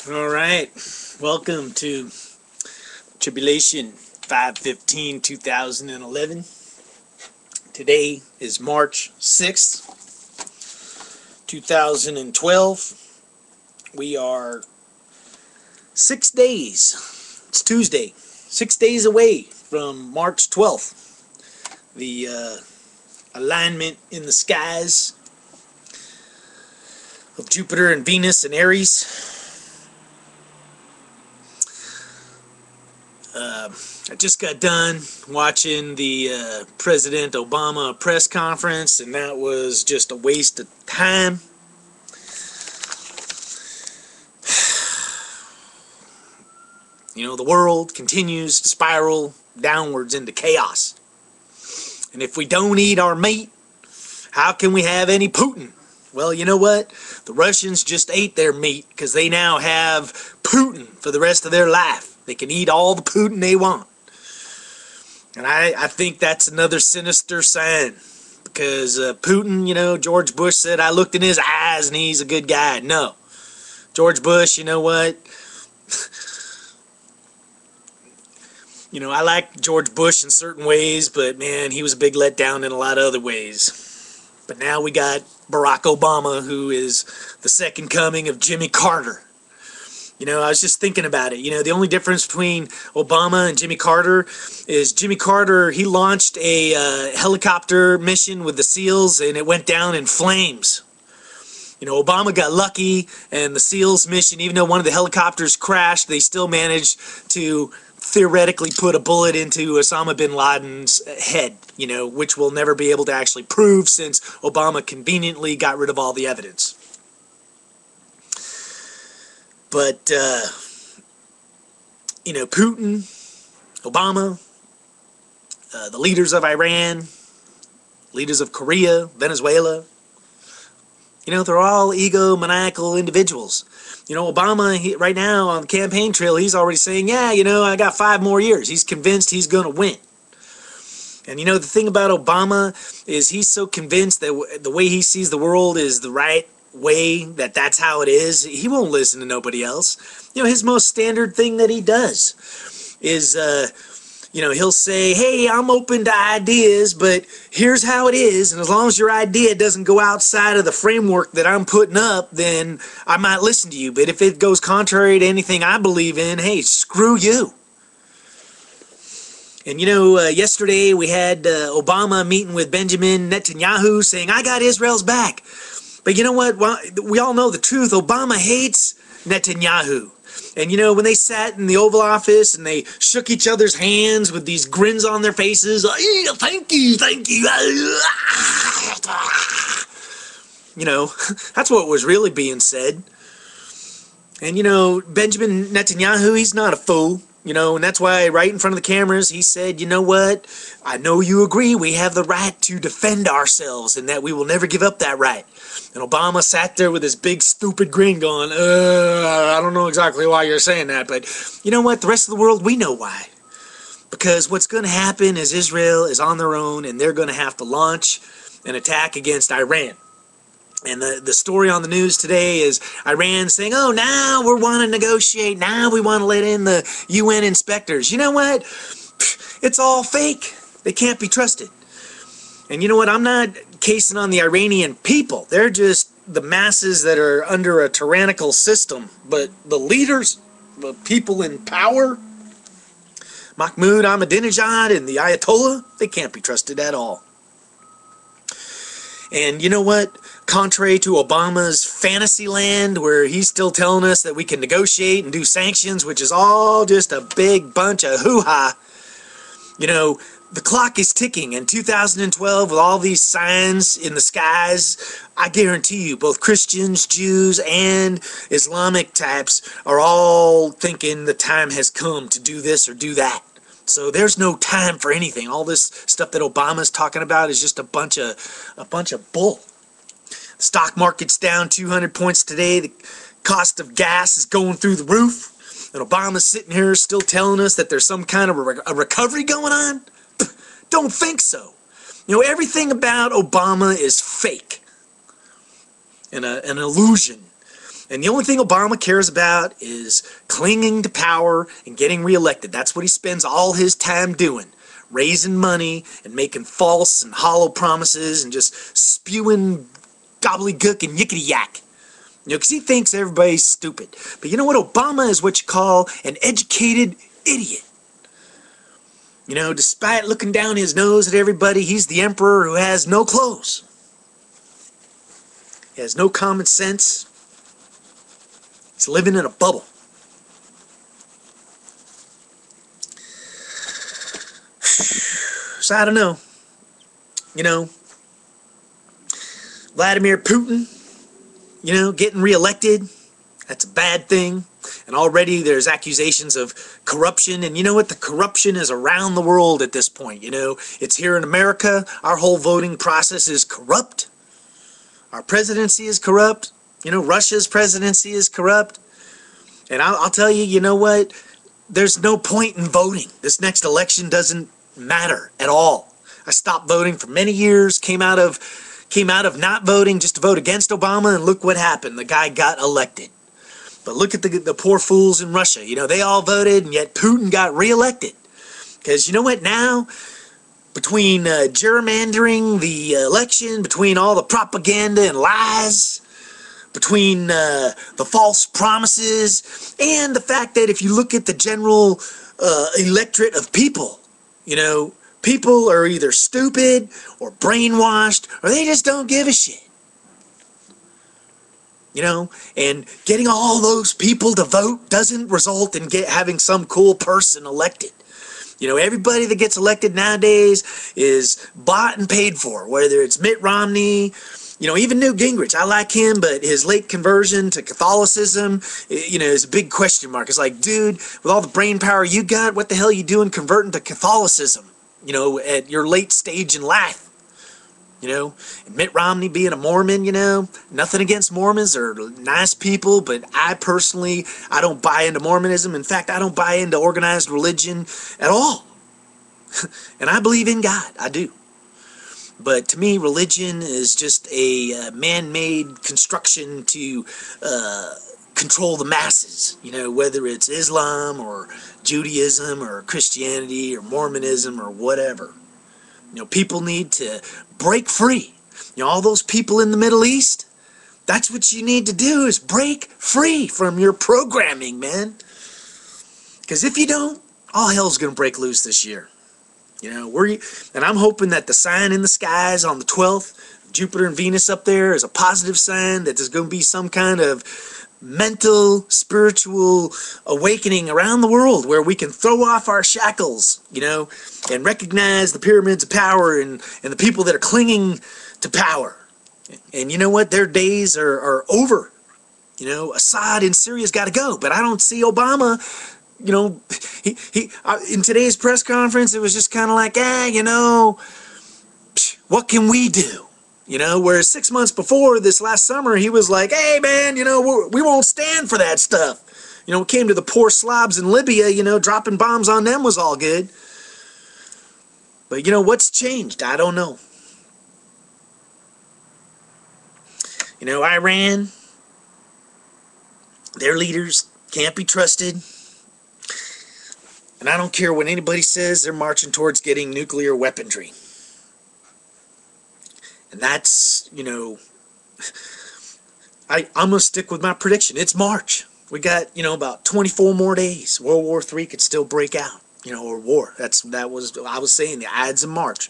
All right, welcome to Tribulation 5/15/2011. Today is March 6th, 2012. We are 6 days, it's Tuesday, 6 days away from March 12th. The alignment in the skies of Jupiter and Venus and Aries. I just got done watching the President Obama press conference, and that was just a waste of time. You know, the world continues to spiral downwards into chaos. And if we don't eat our meat, how can we have any Putin? Well, you know what? The Russians just ate their meat because they now have Putin for the rest of their life. They can eat all the Putin they want. And I think that's another sinister sign. Because Putin, you know, George Bush said, I looked in his eyes and he's a good guy. No. George Bush, you know what? You know, I like George Bush in certain ways, but man, he was a big letdown in a lot of other ways. But now we got Barack Obama, who is the second coming of Jimmy Carter. You know, I was just thinking about it. You know, the only difference between Obama and Jimmy Carter is Jimmy Carter, he launched a helicopter mission with the SEALs, and it went down in flames. You know, Obama got lucky, and the SEALs mission, even though one of the helicopters crashed, they still managed to theoretically put a bullet into Osama bin Laden's head, you know, which we'll never be able to actually prove since Obama conveniently got rid of all the evidence. But, you know, Putin, Obama, the leaders of Iran, leaders of Korea, Venezuela, you know, they're all egomaniacal individuals. You know, Obama, right now on the campaign trail, he's already saying, yeah, you know, I got 5 more years. He's convinced he's going to win. And, you know, the thing about Obama is he's so convinced that the way he sees the world is the right way, that's how it is. He won't listen to nobody else. You know, his most standard thing that he does is, you know, he'll say, hey, I'm open to ideas, but here's how it is, and as long as your idea doesn't go outside of the framework that I'm putting up, then I might listen to you. But if it goes contrary to anything I believe in, hey, screw you. And, you know, yesterday we had Obama meeting with Benjamin Netanyahu saying, I got Israel's back. But you know what? Well, we all know the truth. Obama hates Netanyahu. And, you know, when they sat in the Oval Office and they shook each other's hands with these grins on their faces, like, thank you, thank you. You know, that's what was really being said. And, you know, Benjamin Netanyahu, he's not a fool. You know, and that's why right in front of the cameras he said, you know what, I know you agree we have the right to defend ourselves and that we will never give up that right. And Obama sat there with his big stupid grin going, I don't know exactly why you're saying that, but you know what, the rest of the world, we know why. Because what's going to happen is Israel is on their own and they're going to have to launch an attack against Iran. And the story on the news today is Iran saying, oh, now we want to negotiate. Now we want to let in the UN inspectors. You know what? It's all fake. They can't be trusted. And you know what? I'm not casing on the Iranian people. They're just the masses that are under a tyrannical system. But the leaders, the people in power, Mahmoud Ahmadinejad and the Ayatollah, they can't be trusted at all. And you know what? Contrary to Obama's fantasy land, where he's still telling us that we can negotiate and do sanctions, which is all just a big bunch of hoo-ha, you know, the clock is ticking. In 2012, with all these signs in the skies, I guarantee you both Christians, Jews, and Islamic types are all thinking the time has come to do this or do that. So there's no time for anything. All this stuff that Obama's talking about is just a bunch of bull. The stock market's down 200 points today. The cost of gas is going through the roof. And Obama's sitting here still telling us that there's some kind of a recovery going on? Don't think so. You know, everything about Obama is fake and an illusion. And the only thing Obama cares about is clinging to power and getting reelected. That's what he spends all his time doing. Raising money and making false and hollow promises and just spewing gobbledygook and yickety-yak. You know, because he thinks everybody's stupid. But you know what? Obama is what you call an educated idiot. You know, despite looking down his nose at everybody, he's the emperor who has no clothes. He has no common sense. He's living in a bubble. So I don't know. You know, Vladimir Putin, you know, getting reelected, that's a bad thing. And already there's accusations of corruption. And you know what? The corruption is around the world at this point. You know, it's here in America. Our whole voting process is corrupt. Our presidency is corrupt. You know, Russia's presidency is corrupt. And I'll tell you, you know what? There's no point in voting. This next election doesn't matter at all. I stopped voting for many years, came out of not voting just to vote against Obama, and look what happened. The guy got elected. But look at the poor fools in Russia. You know, they all voted, and yet Putin got reelected. Because you know what now? Between gerrymandering the election, between all the propaganda and lies, between the false promises, and the fact that if you look at the general electorate of people, you know, people are either stupid or brainwashed, or they just don't give a shit. You know, and getting all those people to vote doesn't result in having some cool person elected. You know, everybody that gets elected nowadays is bought and paid for, whether it's Mitt Romney, you know, even Newt Gingrich. I like him, but his late conversion to Catholicism, you know, is a big question mark. It's like, dude, with all the brain power you got, what the hell are you doing converting to Catholicism, you know, at your late stage in life? You know, and Mitt Romney being a Mormon, you know, nothing against Mormons. They're nice people, but I personally, I don't buy into Mormonism. In fact, I don't buy into organized religion at all. And I believe in God. I do. But to me, religion is just a man-made construction to control the masses. You know, whether it's Islam or Judaism or Christianity or Mormonism or whatever. You know, people need to break free. You know, all those people in the Middle East, that's what you need to do, is break free from your programming, man. Because if you don't, all hell's going to break loose this year. You know, and I'm hoping that the sign in the skies on the 12th, Jupiter and Venus up there, is a positive sign that there's going to be some kind of mental, spiritual awakening around the world where we can throw off our shackles, you know, and recognize the pyramids of power and the people that are clinging to power. And you know what? Their days are over. You know, Assad in Syria's got to go, but I don't see Obama. You know, in today's press conference, it was just kind of like, you know, what can we do? You know, whereas 6 months before, this last summer, he was like, hey, man, you know, we won't stand for that stuff. You know, it came to the poor slobs in Libya, you know, dropping bombs on them was all good. But, you know, what's changed? I don't know. You know, Iran, their leaders can't be trusted. And I don't care what anybody says, they're marching towards getting nuclear weaponry. And that's, you know, I'm going to stick with my prediction. It's March. We got, you know, about 24 more days. World War III could still break out. or war. I was saying the Ides of March.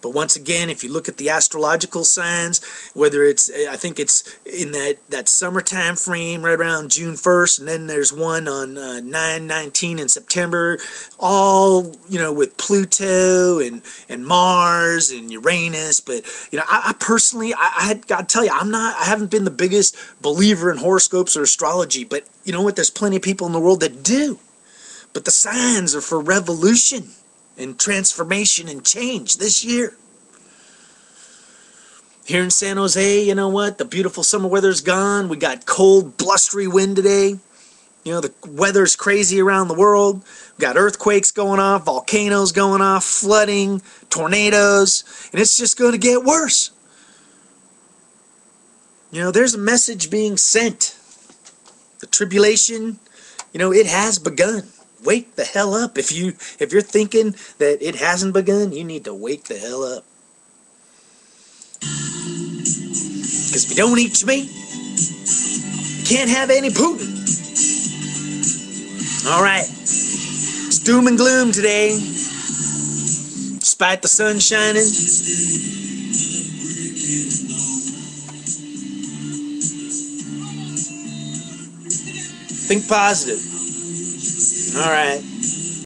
But once again, if you look at the astrological signs, whether I think it's in that summer time frame right around June 1st, and then there's one on 9/19 in September, all, with Pluto and Mars and Uranus. But, I personally, I got to tell you, I haven't been the biggest believer in horoscopes or astrology, but you know what? There's plenty of people in the world that do. But the signs are for revolution and transformation and change this year. Here in San Jose, you know what? The beautiful summer weather's gone. We got cold, blustery wind today. The weather's crazy around the world. We got earthquakes going off, volcanoes going off, flooding, tornadoes, and it's just going to get worse. There's a message being sent. The tribulation, it has begun. Wake the hell up. If you're thinking that it hasn't begun, you need to wake the hell up. Because if you don't eat your meat, you can't have any Putin. Alright. It's doom and gloom today. Despite the sun shining. Think positive. Alright.